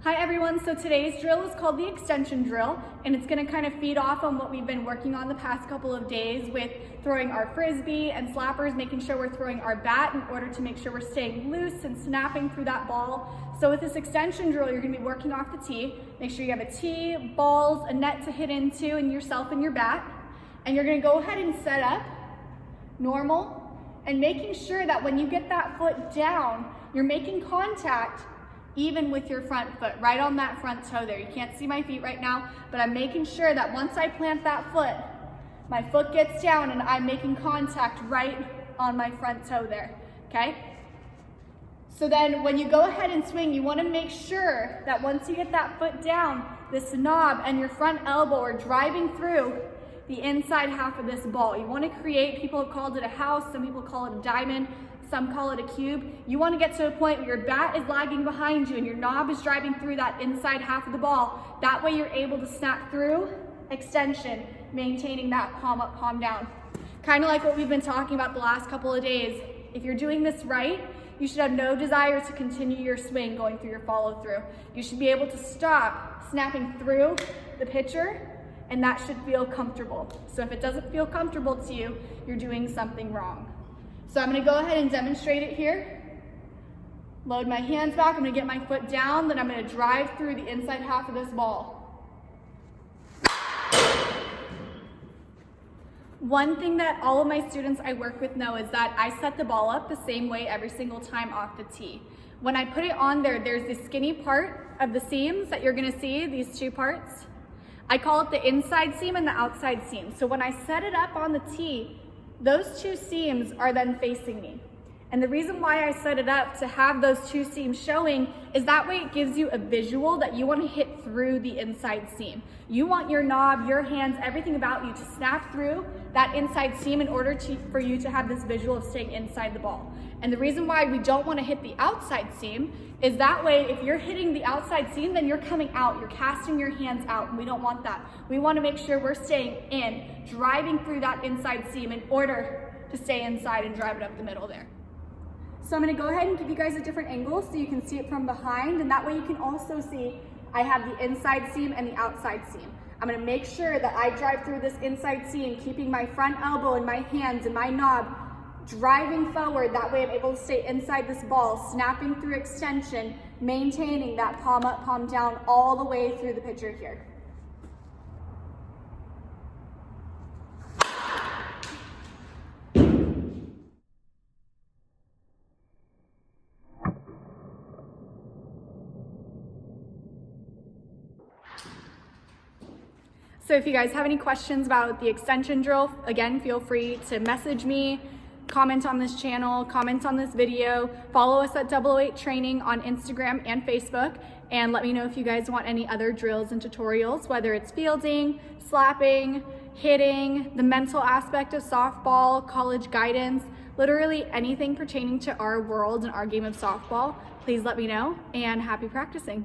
Hi everyone, so today's drill is called the extension drill, and it's gonna kind of feed off on what we've been working on the past couple of days with throwing our frisbee and slappers, making sure we're throwing our bat in order to make sure we're staying loose and snapping through that ball. So with this extension drill, you're gonna be working off the tee. Make sure you have a tee, balls, a net to hit into, and yourself and your bat. And you're gonna go ahead and set up normal, and making sure that when you get that foot down, you're making contact even with your front foot, right on that front toe there. You can't see my feet right now, but I'm making sure that once I plant that foot, my foot gets down and I'm making contact right on my front toe there, okay? So then when you go ahead and swing, you wanna make sure that once you get that foot down, this knob and your front elbow are driving through the inside half of this ball. You wanna create, people have called it a house, some people call it a diamond, some call it a cube. You want to get to a point where your bat is lagging behind you and your knob is driving through that inside half of the ball. That way you're able to snap through extension, maintaining that palm up, palm down. Kind of like what we've been talking about the last couple of days. If you're doing this right, you should have no desire to continue your swing going through your follow through. You should be able to stop snapping through the pitcher, and that should feel comfortable. So if it doesn't feel comfortable to you, you're doing something wrong. So I'm gonna go ahead and demonstrate it here. Load my hands back, I'm gonna get my foot down, then I'm gonna drive through the inside half of this ball. One thing that all of my students I work with know is that I set the ball up the same way every single time off the tee. When I put it on there, there's this skinny part of the seams that you're gonna see, these two parts. I call it the inside seam and the outside seam. So when I set it up on the tee, those two seams are then facing me. And the reason why I set it up to have those two seams showing is that way it gives you a visual that you want to hit through the inside seam. You want your knob, your hands, everything about you to snap through that inside seam in order for you to have this visual of staying inside the ball. And the reason why we don't want to hit the outside seam is that way if you're hitting the outside seam, then you're coming out, you're casting your hands out, and we don't want that. We want to make sure we're staying in, driving through that inside seam in order to stay inside and drive it up the middle there. So I'm going to go ahead and give you guys a different angle so you can see it from behind, and that way you can also see I have the inside seam and the outside seam. I'm going to make sure that I drive through this inside seam, keeping my front elbow and my hands and my knob driving forward. That way I'm able to stay inside this ball, snapping through extension, maintaining that palm up, palm down all the way through the pitcher here. So if you guys have any questions about the extension drill, again, feel free to message me, comment on this channel, comment on this video, follow us at 008 Training on Instagram and Facebook, and let me know if you guys want any other drills and tutorials, whether it's fielding, slapping, hitting, the mental aspect of softball, college guidance, literally anything pertaining to our world and our game of softball. Please let me know, and happy practicing.